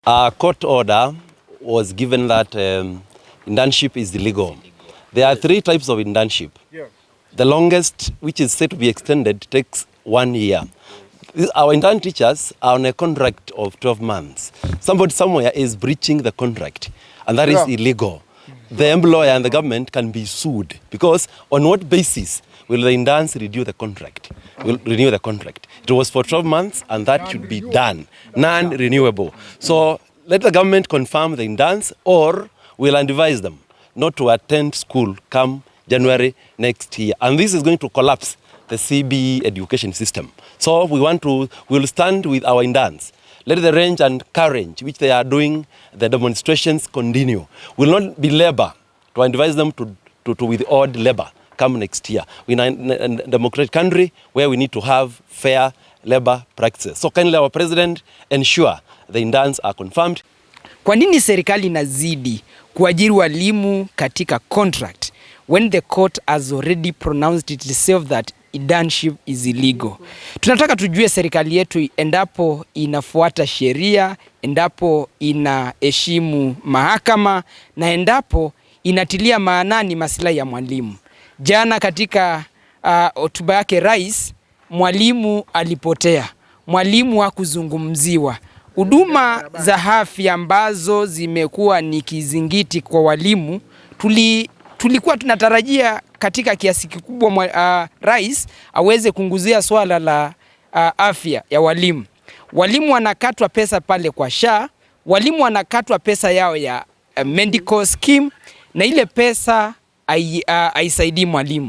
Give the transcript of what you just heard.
A court order was given that internship is illegal. There are 3 types of internship. Yeah. The longest, which is said to be extended, takes 1 year. Our intern teachers are on a contract of 12 months. Somebody somewhere is breaching the contract, and that is illegal. The employer and the government can be sued, because on what basis will the interns renew the contract? It was for 12 months, and that should be done, non-renewable. So let the government confirm the interns, or we'll advise them not to attend school come January next year. And this is going to collapse the CBE education system. So we'll stand with our interns. Let the range and courage which they are doing, the demonstrations continue. Will not be labor to advise them to withhold labor come next year. We're in a democratic country where we need to have fair labor practices. So kindly our president ensure the interns are confirmed. Kwa nini serikali inazidi kuajiri walimu katika contract when the court has already pronounced itself that internship is illegal? Tunataka tujue serikali yetu endapo inafuata sheria, endapo inaheshimu mahakama, na endapo inatilia maanani maslahi ya mwalimu. Jana katika hotuba yake rais, mwalimu alipotea. Mwalimu hakuzungumziwa. Huduma za afya ambazo zimekuwa ni kizingiti kwa walimu, tulikuwa tunatarajia katika kiasi kikubwa rais aweze kunguzia swala la afya ya walimu. Walimu wanakatwa pesa pale kwa SHA, walimu wanakatwa pesa yao ya medical scheme, na ile pesa haisaidii mwalimu.